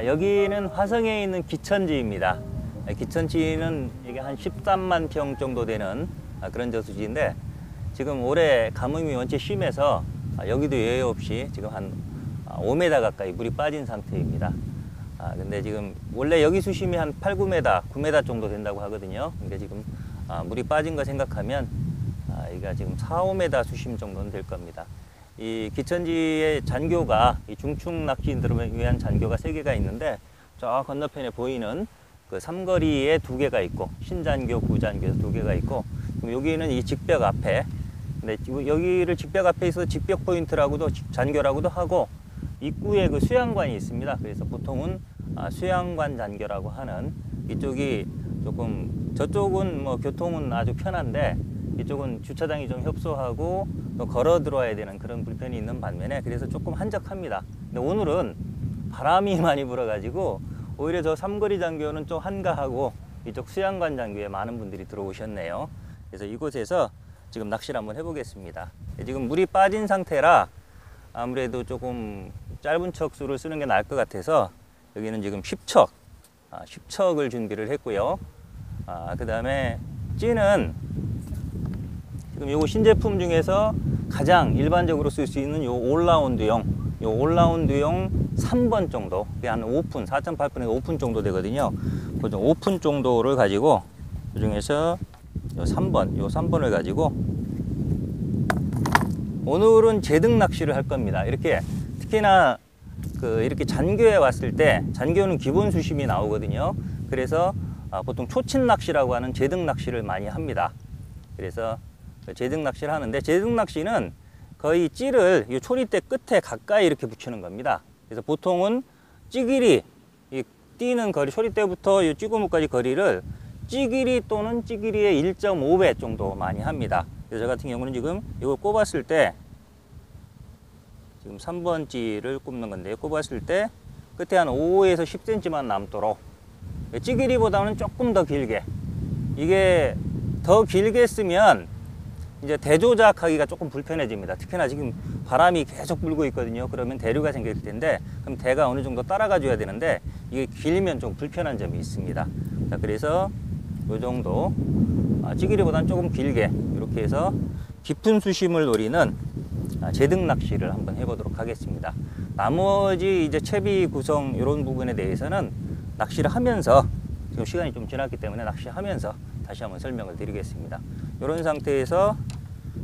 여기는 화성에 있는 기천지입니다. 기천지는 이게 한 13만 평 정도 되는 그런 저수지인데, 지금 올해 가뭄이 원체 심해서 여기도 예외 없이 지금 한 5m 가까이 물이 빠진 상태입니다. 근데 지금 원래 여기 수심이 한 8, 9m, 9m 정도 된다고 하거든요. 근데 지금 물이 빠진 거 생각하면 여기가 지금 4, 5m 수심 정도는 될 겁니다. 이 기천지의 잔교가, 이 중축 낚시인들을 위한 잔교가 3개가 있는데, 저 건너편에 보이는 그 삼거리에 2개가 있고, 신잔교, 구잔교 2개가 있고, 여기는 이 직벽 앞에, 근데 여기를 직벽 앞에 있어 직벽 포인트라고도, 잔교라고도 하고, 입구에 그 수양관이 있습니다. 그래서 보통은 수양관 잔교라고 하는, 이쪽이 조금, 저쪽은 뭐 교통은 아주 편한데, 이쪽은 주차장이 좀 협소하고 또 걸어 들어와야 되는 그런 불편이 있는 반면에, 그래서 조금 한적합니다. 근데 오늘은 바람이 많이 불어가지고 오히려 저 삼거리 잔교는 좀 한가하고 이쪽 수양관 잔교에 많은 분들이 들어오셨네요. 그래서 이곳에서 지금 낚시를 한번 해보겠습니다. 지금 물이 빠진 상태라 아무래도 조금 짧은 척수를 쓰는 게 나을 것 같아서 여기는 지금 10척, 10척을 준비를 했고요. 그 다음에 찌는 지금 요거 신제품 중에서 가장 일반적으로 쓸 수 있는 요 올라운드용 3번 정도, 한 5푼, 4.8푼에서 5푼 정도 되거든요. 그 5푼 정도를 가지고 그 중에서 요 3번을 가지고 오늘은 제등 낚시를 할 겁니다. 이렇게 특히나 이렇게 잔교에 왔을 때, 잔교는 기본 수심이 나오거든요. 그래서 보통 초친 낚시라고 하는 제등 낚시를 많이 합니다. 그래서 제등 낚시를 하는데, 제등 낚시는 거의 찌를 이 초리대 끝에 가까이 이렇게 붙이는 겁니다. 그래서 보통은 찌길이, 이 뛰는 거리, 초리대부터 이 찌고무까지 거리를 찌길이 또는 찌길이의 1.5배 정도 많이 합니다. 그래서 저 같은 경우는 지금 이걸 꼽았을 때, 지금 3번 찌를 꼽는 건데요. 꼽았을 때 끝에 한 5에서 10cm만 남도록, 찌길이보다는 조금 더 길게, 이게 더 길게 쓰면 이제 대조작하기가 조금 불편해집니다. 특히나 지금 바람이 계속 불고 있거든요. 그러면 대류가 생길 텐데, 그럼 대가 어느 정도 따라가 줘야 되는데 이게 길면 좀 불편한 점이 있습니다. 자, 그래서 이 정도, 찌기리보다는 조금 길게 이렇게 해서 깊은 수심을 노리는 제등 낚시를 한번 해보도록 하겠습니다. 나머지 이제 채비 구성 이런 부분에 대해서는 낚시를 하면서, 지금 시간이 좀 지났기 때문에 낚시하면서 다시 한번 설명을 드리겠습니다. 이런 상태에서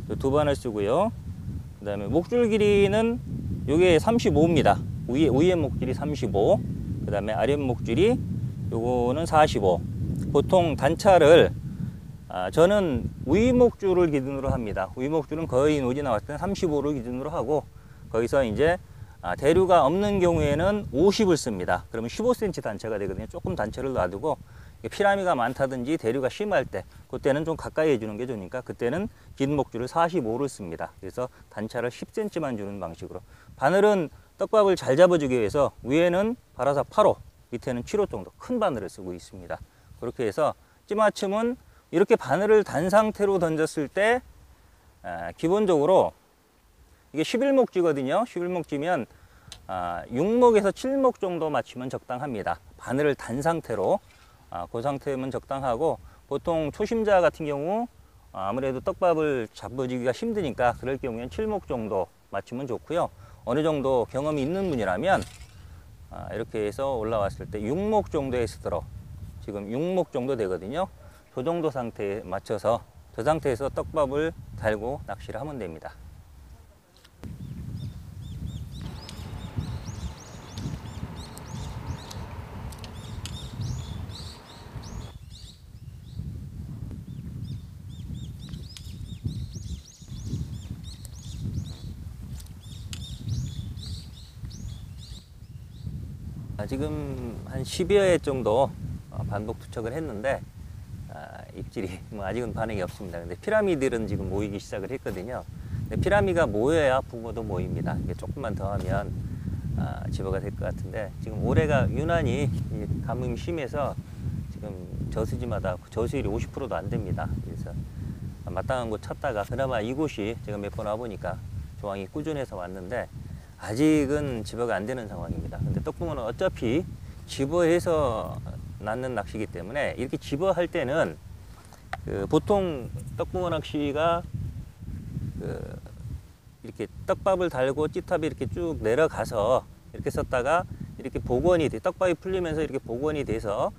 2반을 쓰고요. 그 다음에 목줄 길이는 요게 35입니다. 위에 목줄이 35, 그 다음에 아랫 목줄이 요거는 45. 보통 단차를 저는 위 목줄을 기준으로 합니다. 위 목줄은 거의 노지 나왔을 때 35를 기준으로 하고, 거기서 이제 대류가 없는 경우에는 50을 씁니다. 그러면 15cm 단차가 되거든요. 조금 단차를 놔두고, 피라미가 많다든지 대류가 심할 때, 그때는 좀 가까이 해주는 게 좋으니까 그때는 긴 목줄을 45를 씁니다. 그래서 단차를 10cm만 주는 방식으로. 바늘은 떡밥을 잘 잡아주기 위해서 위에는 바라사 8호, 밑에는 7호 정도 큰 바늘을 쓰고 있습니다. 그렇게 해서 찌맞춤은 이렇게 바늘을 단 상태로 던졌을 때 기본적으로 이게 11목지거든요. 11목지면 6목에서 7목 정도 맞추면 적당합니다. 바늘을 단 상태로. 그 상태면 적당하고, 보통 초심자 같은 경우 아무래도 떡밥을 잡아주기가 힘드니까 그럴 경우에는 7목 정도 맞추면 좋고요. 어느 정도 경험이 있는 분이라면 이렇게 해서 올라왔을 때 6목 정도에 쓰도록, 지금 6목 정도 되거든요. 그 정도 상태에 맞춰서 저 상태에서 떡밥을 달고 낚시를 하면 됩니다. 지금 한 10여 회 정도 반복 투척을 했는데 입질이 아직은 반응이 없습니다. 근데 피라미들은 지금 모이기 시작을 했거든요. 근데 피라미가 모여야 붕어도 모입니다. 이게 조금만 더 하면 집어가 될 것 같은데, 지금 올해가 유난히 가뭄이 심해서 지금 저수지마다 저수율이 50%도 안 됩니다. 그래서 마땅한 곳 찾다가 그나마 이곳이 제가 몇 번 와보니까 조항이 꾸준해서 왔는데 아직은 집어가 안 되는 상황입니다. 근데 떡붕어는 어차피 집어해서 낳는 낚시이기 때문에 이렇게 집어할 때는 보통 떡붕어 낚시가 이렇게 떡밥을 달고 찌탑이 이렇게 쭉 내려가서 이렇게 썼다가 이렇게 복원이 돼, 떡밥이 풀리면서 이렇게 복원이 돼서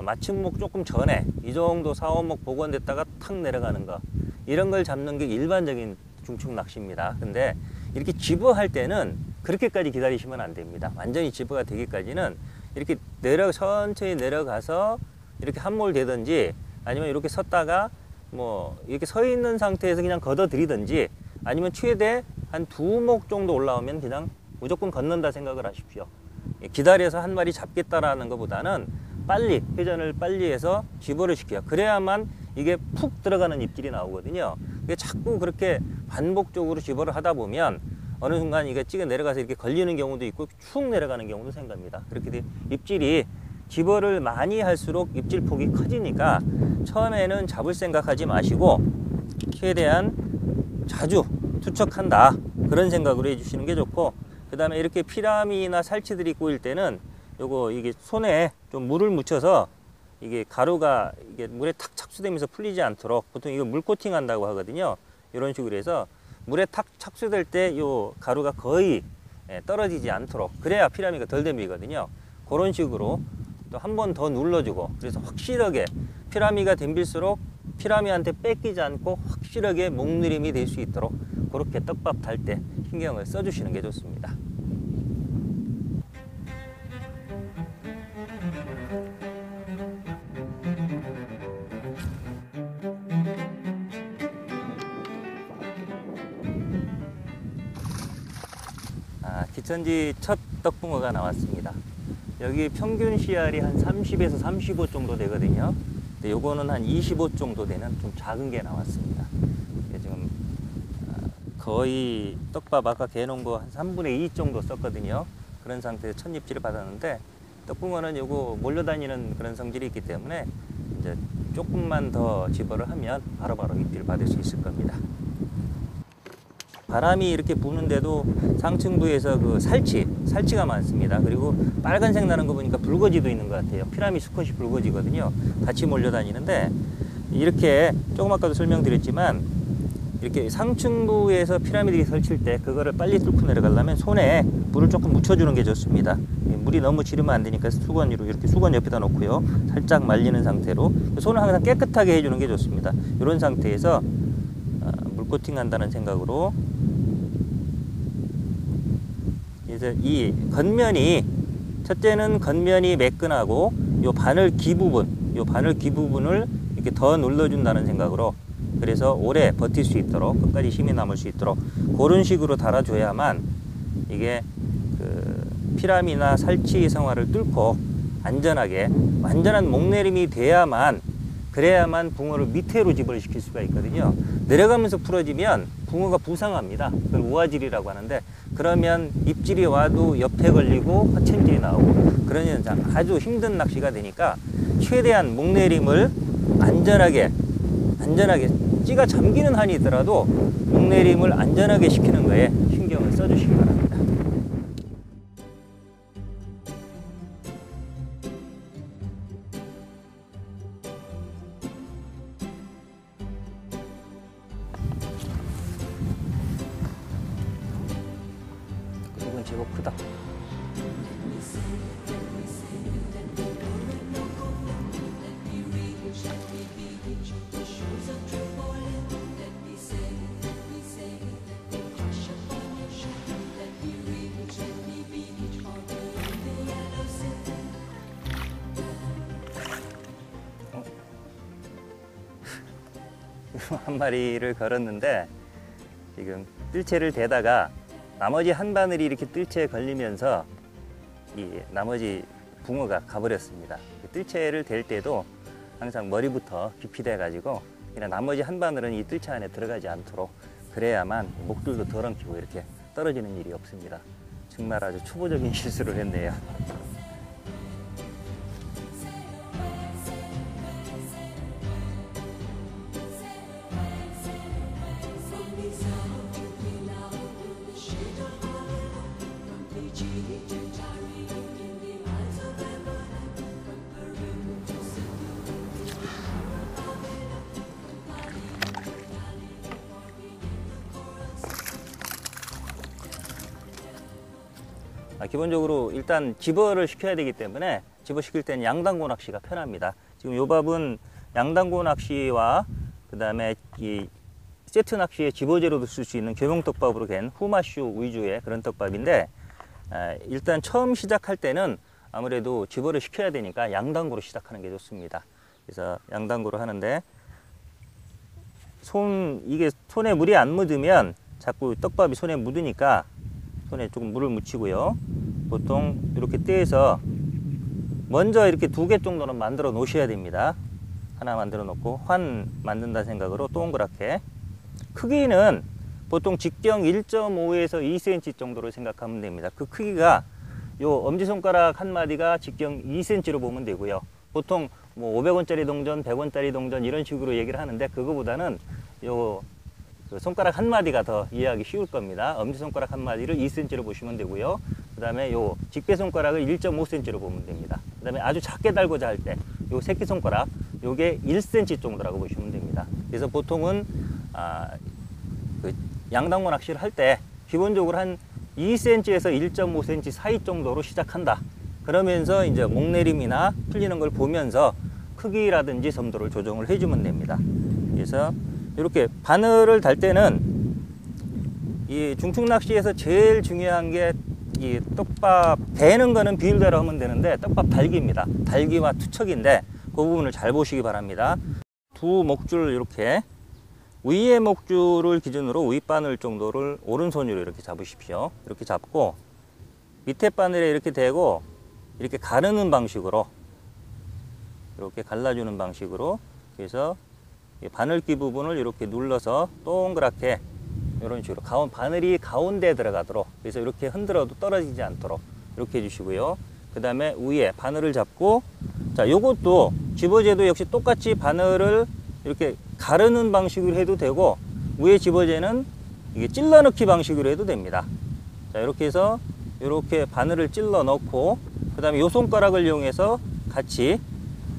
마침목 조금 전에 이 정도 4, 5목 복원됐다가 탁 내려가는 거, 이런 걸 잡는 게 일반적인 중축 낚시입니다. 근데 이렇게 집어할 때는 그렇게까지 기다리시면 안 됩니다. 완전히 집어가 되기까지는 이렇게 천천히 내려가서 이렇게 함몰 되든지, 아니면 이렇게 섰다가 뭐 이렇게 서 있는 상태에서 그냥 걷어 들이든지, 아니면 최대 한 2목 정도 올라오면 그냥 무조건 걷는다 생각을 하십시오. 기다려서 한 마리 잡겠다라는 것보다는 빨리 회전을 빨리 해서 집어를 시켜요. 그래야만 이게 푹 들어가는 입질이 나오거든요. 자꾸 그렇게 반복적으로 집어를 하다 보면 어느 순간 이게 찌게 내려가서 이렇게 걸리는 경우도 있고 축 내려가는 경우도 생깁니다. 그렇게 돼 입질이 집어를 많이 할수록 입질 폭이 커지니까 처음에는 잡을 생각하지 마시고 최대한 자주 투척한다, 그런 생각으로 해주시는 게 좋고, 그 다음에 이렇게 피라미나 살치들이 꼬일 때는 이게 손에 좀 물을 묻혀서 이게 가루가 이게 물에 탁 착수되면서 풀리지 않도록, 보통 이거 물 코팅 한다고 하거든요. 이런 식으로 해서 물에 탁 착수될 때 요 가루가 거의 떨어지지 않도록, 그래야 피라미가 덜 댐비거든요. 그런 식으로 또 한 번 더 눌러주고, 그래서 확실하게 피라미가 댐빌수록 피라미한테 뺏기지 않고 확실하게 목누림이 될 수 있도록 그렇게 떡밥 달 때 신경을 써주시는 게 좋습니다. 기천지 첫 떡붕어가 나왔습니다. 여기 평균 CR이 한 30에서 35 정도 되거든요. 근데 요거는 한 25 정도 되는 좀 작은 게 나왔습니다. 지금 거의 떡밥 아까 개놓은 거 한 3분의 2 정도 썼거든요. 그런 상태에서 첫 입질을 받았는데, 떡붕어는 요거 몰려다니는 그런 성질이 있기 때문에 이제 조금만 더 집어를 하면 바로바로 입질을 받을 수 있을 겁니다. 바람이 이렇게 부는데도 상층부에서 그 살치가 많습니다. 그리고 빨간색 나는 거 보니까 붉어지도 있는 것 같아요. 피라미 수컷이 붉어지거든요. 같이 몰려다니는데, 이렇게 조금 아까도 설명드렸지만 이렇게 상층부에서 피라미들이 설칠 때 그거를 빨리 뚫고 내려가려면 손에 물을 조금 묻혀주는 게 좋습니다. 물이 너무 지르면 안 되니까 수건으로 이렇게 수건 옆에다 놓고요, 살짝 말리는 상태로 손을 항상 깨끗하게 해주는 게 좋습니다. 이런 상태에서 물 코팅한다는 생각으로, 그래서 이 겉면이, 첫째는 겉면이 매끈하고 요 바늘 귀 부분을 이렇게 더 눌러준다는 생각으로, 그래서 오래 버틸 수 있도록, 끝까지 힘이 남을 수 있도록 그런 식으로 달아줘야만 이게 그 피라미나 살치 성화를 뚫고 안전하게 완전한 목내림이 돼야만, 그래야만 붕어를 밑으로 집어를 시킬 수가 있거든요. 내려가면서 풀어지면 붕어가 부상합니다. 그걸 우아질이라고 하는데, 그러면 입질이 와도 옆에 걸리고 허챔질이 나오고 그런 현상, 아주 힘든 낚시가 되니까 최대한 목내림을 안전하게 찌가 잠기는 한이 있더라도 목내림을 안전하게 시키는 거에 신경을 써주시기 바랍니다. 이건 제법 크다. 한 마리를 걸었는데 지금 뜰채를 대다가 나머지 한 바늘이 이렇게 뜰채에 걸리면서 이 나머지 붕어가 가버렸습니다. 뜰채를 댈 때도 항상 머리부터 깊이 대 가지고 그냥 나머지 한 바늘은 이 뜰채 안에 들어가지 않도록, 그래야만 목줄도 덜 엉키고 이렇게 떨어지는 일이 없습니다. 정말 아주 초보적인 실수를 했네요. 기본적으로 일단 집어를 시켜야 되기 때문에 집어 시킬 때는 양단고 낚시가 편합니다. 지금 요 밥은 양단고 낚시와 그 다음에 이 세트 낚시의 집어제로도 쓸 수 있는 교명떡밥으로 된 후마쇼 위주의 그런 떡밥인데, 일단 처음 시작할 때는 아무래도 집어를 시켜야 되니까 양단고로 시작하는 게 좋습니다. 그래서 양단고로 하는데, 이게 손에 물이 안 묻으면 자꾸 떡밥이 손에 묻으니까 손에 조금 물을 묻히고요. 보통 이렇게 떼서 먼저 이렇게 2개 정도는 만들어 놓으셔야 됩니다. 하나 만들어 놓고 환 만든다 생각으로 동그랗게, 크기는 보통 직경 1.5에서 2cm 정도로 생각하면 됩니다. 그 크기가 요 엄지손가락 한 마디가 직경 2cm로 보면 되고요. 보통 뭐 500원짜리 동전, 100원짜리 동전 이런 식으로 얘기를 하는데, 그거보다는 요 손가락 한 마디가 더 이해하기 쉬울 겁니다. 엄지손가락 한 마디를 2cm로 보시면 되고요. 그 다음에 요 직배손가락을 1.5cm로 보면 됩니다. 그 다음에 아주 작게 달고자 할 때 요 새끼손가락 요게 1cm 정도라고 보시면 됩니다. 그래서 보통은 그 양단고 낚시를 할 때 기본적으로 한 2cm에서 1.5cm 사이 정도로 시작한다. 그러면서 이제 목내림이나 풀리는 걸 보면서 크기라든지 점도를 조정을 해주면 됩니다. 그래서 이렇게 바늘을 달 때는 이 중축 낚시에서 제일 중요한 게 이 떡밥 대는 거는 비율대로 하면 되는데, 떡밥 달기입니다. 달기와 투척인데 그 부분을 잘 보시기 바랍니다. 두 목줄을 이렇게 위의 목줄을 기준으로 윗바늘 정도를 오른손으로 이렇게 잡으십시오. 이렇게 잡고 밑에 바늘에 이렇게 대고 이렇게 가르는 방식으로, 이렇게 갈라주는 방식으로, 그래서 바늘기 부분을 이렇게 눌러서 동그랗게 이런 식으로 바늘이 가운데에 들어가도록, 그래서 이렇게 흔들어도 떨어지지 않도록 이렇게 해주시고요. 그 다음에 위에 바늘을 잡고, 자, 요것도 집어제도 역시 똑같이 바늘을 이렇게 가르는 방식으로 해도 되고, 위에 집어제는 이게 찔러 넣기 방식으로 해도 됩니다. 자, 이렇게 해서 이렇게 바늘을 찔러 넣고, 그 다음에 요 손가락을 이용해서 같이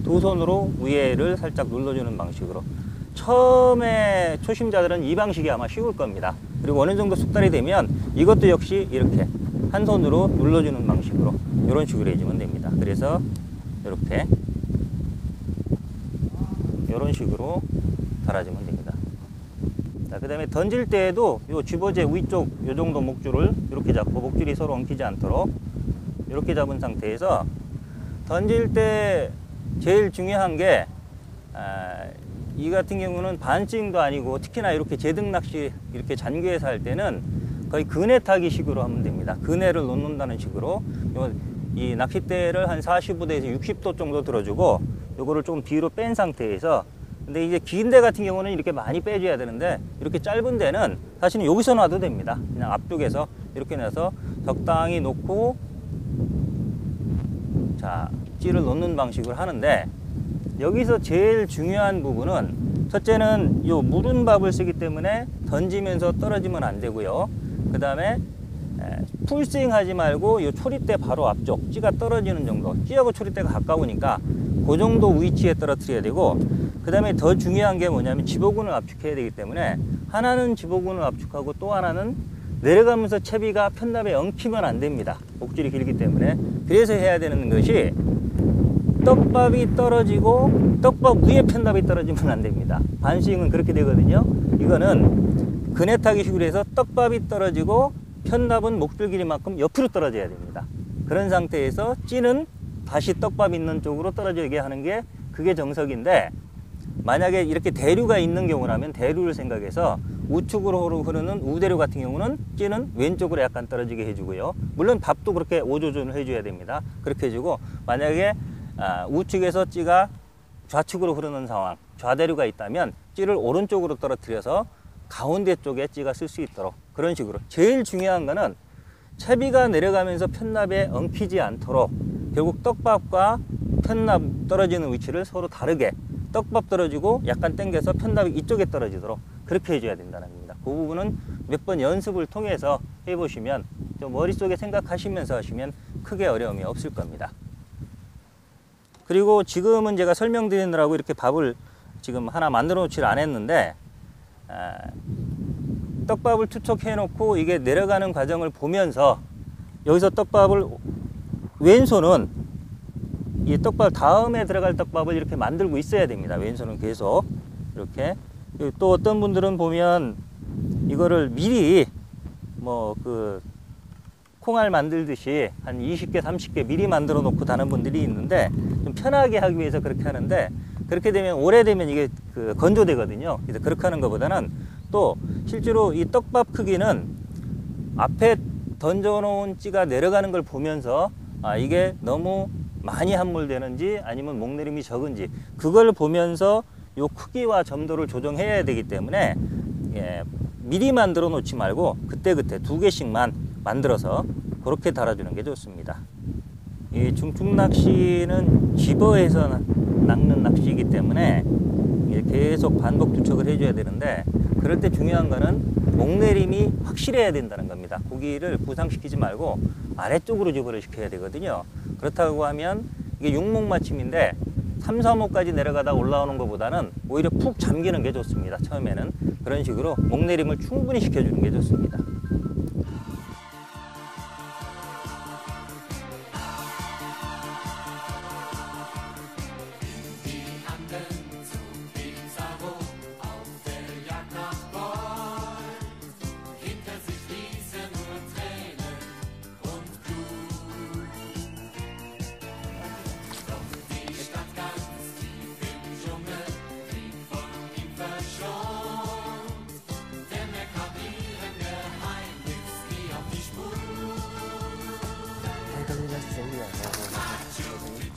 두 손으로 위에를 살짝 눌러주는 방식으로. 처음에 초심자들은 이 방식이 아마 쉬울 겁니다. 그리고 어느 정도 숙달이 되면 이것도 역시 이렇게 한 손으로 눌러주는 방식으로 이런 식으로 해주면 됩니다. 그래서 이렇게 이런 식으로 달아주면 됩니다. 자, 그 다음에 던질 때에도 요 집어제 위쪽 요 정도 목줄을 이렇게 잡고, 목줄이 서로 엉키지 않도록 이렇게 잡은 상태에서 던질 때 제일 중요한 게, 이 같은 경우는 반싱도 아니고, 특히나 이렇게 제등낚시 이렇게 잔교에서 할 때는 거의 그네 타기 식으로 하면 됩니다. 그네를 놓는다는 식으로 이 낚싯대를 한 45도에서 60도 정도 들어주고, 요거를 좀 뒤로 뺀 상태에서, 근데 이제 긴 데 같은 경우는 이렇게 많이 빼줘야 되는데, 이렇게 짧은 데는 사실은 여기서 놔도 됩니다. 그냥 앞쪽에서 이렇게 놔서 적당히 놓고, 자, 찌를 놓는 방식으로 하는데, 여기서 제일 중요한 부분은, 첫째는 요 무른 밥을 쓰기 때문에 던지면서 떨어지면 안 되고요. 그 다음에 풀스윙 하지 말고 요 초리대 바로 앞쪽, 찌가 떨어지는 정도, 찌하고 초리대가 가까우니까 그 정도 위치에 떨어뜨려야 되고, 그 다음에 더 중요한 게 뭐냐면 지보군을 압축해야 되기 때문에, 하나는 지보군을 압축하고 또 하나는 내려가면서 채비가 편납에 엉키면 안 됩니다. 목줄이 길기 때문에. 그래서 해야 되는 것이, 떡밥이 떨어지고 떡밥 위에 편납이 떨어지면 안 됩니다. 반스윙은 그렇게 되거든요. 이거는 그네 타기 식으로 해서 떡밥이 떨어지고 편납은 목줄 길이만큼 옆으로 떨어져야 됩니다. 그런 상태에서 찌는 다시 떡밥 있는 쪽으로 떨어지게 하는 게 그게 정석인데, 만약에 이렇게 대류가 있는 경우라면 대류를 생각해서 우측으로 흐르는 우대류 같은 경우는 찌는 왼쪽으로 약간 떨어지게 해주고요. 물론 밥도 그렇게 오조전을 해줘야 됩니다. 그렇게 해주고, 만약에 우측에서 찌가 좌측으로 흐르는 상황, 좌대류가 있다면 찌를 오른쪽으로 떨어뜨려서 가운데 쪽에 찌가 쓸 수 있도록, 그런 식으로. 제일 중요한 거는 채비가 내려가면서 편납에 엉키지 않도록 결국 떡밥과 편납 떨어지는 위치를 서로 다르게, 떡밥 떨어지고 약간 당겨서 편납이 이쪽에 떨어지도록 그렇게 해줘야 된다는 겁니다. 그 부분은 몇 번 연습을 통해서 해보시면, 좀 머릿속에 생각하시면서 하시면 크게 어려움이 없을 겁니다. 그리고 지금은 제가 설명드리느라고 이렇게 밥을 지금 하나 만들어 놓지를 않았는데, 떡밥을 투척해 놓고 이게 내려가는 과정을 보면서 여기서 떡밥을, 왼손은 이 떡밥 다음에 들어갈 떡밥을 이렇게 만들고 있어야 됩니다. 왼손은 계속 이렇게. 또 어떤 분들은 보면 이거를 미리 뭐 그 콩알 만들듯이 한 20개 30개 미리 만들어 놓고 다는 분들이 있는데, 좀 편하게 하기 위해서 그렇게 하는데, 그렇게 되면 오래되면 이게 그 건조되거든요. 그래서 그렇게 하는 것보다는, 또 실제로 이 떡밥 크기는 앞에 던져 놓은 찌가 내려가는 걸 보면서 이게 너무 많이 함몰되는지 아니면 목내림이 적은지 그걸 보면서 요 크기와 점도를 조정해야 되기 때문에, 미리 만들어 놓지 말고 그때그때 2개씩만 만들어서 그렇게 달아주는 게 좋습니다. 이 중축 낚시는 집어해서 낚는 낚시이기 때문에 계속 반복 투척을 해줘야 되는데, 그럴 때 중요한 거는 목내림이 확실해야 된다는 겁니다. 고기를 부상시키지 말고 아래쪽으로 집어를 시켜야 되거든요. 그렇다고 하면 이게 육목 맞춤인데 3, 4목까지 내려가다 올라오는 것보다는 오히려 푹 잠기는 게 좋습니다. 처음에는 그런 식으로 목내림을 충분히 시켜주는 게 좋습니다.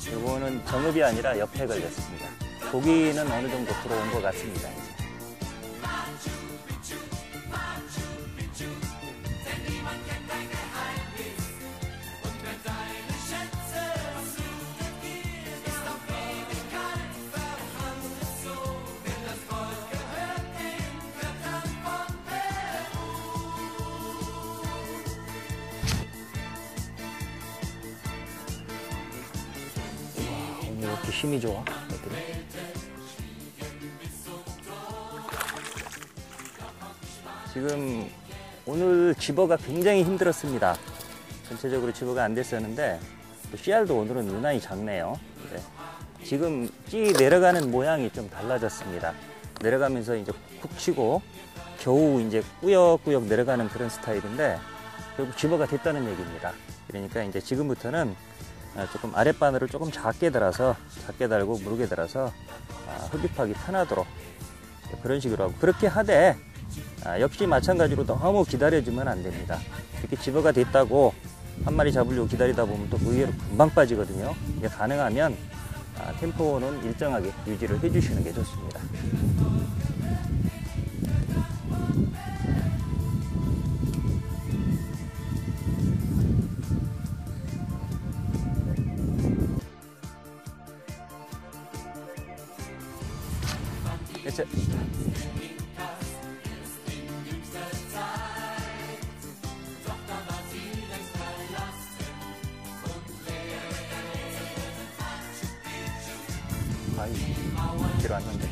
이거는 정읍이 아니라 옆에 걸렸습니다. 고기는 어느 정도 들어온 것 같습니다. 이제. 왜 이렇게 힘이 좋아? 애들이. 지금 오늘 집어가 굉장히 힘들었습니다. 전체적으로 집어가 안 됐었는데, 씨알도 오늘은 유난히 작네요. 지금 찌 내려가는 모양이 좀 달라졌습니다. 내려가면서 이제 푹 치고 겨우 이제 꾸역꾸역 내려가는 그런 스타일인데, 결국 집어가 됐다는 얘기입니다. 그러니까 이제 지금부터는 조금 아랫바늘을 조금 작게 달아서, 작게 달고 무르게 달아서 흡입하기 편하도록 그런 식으로 하고, 그렇게 하되 역시 마찬가지로 너무 기다려주면 안 됩니다. 이렇게 집어가 됐다고 한 마리 잡으려고 기다리다 보면 또 의외로 금방 빠지거든요. 이게 가능하면 템포는 일정하게 유지를 해주시는 게 좋습니다. 아이, 뒤로 왔는데.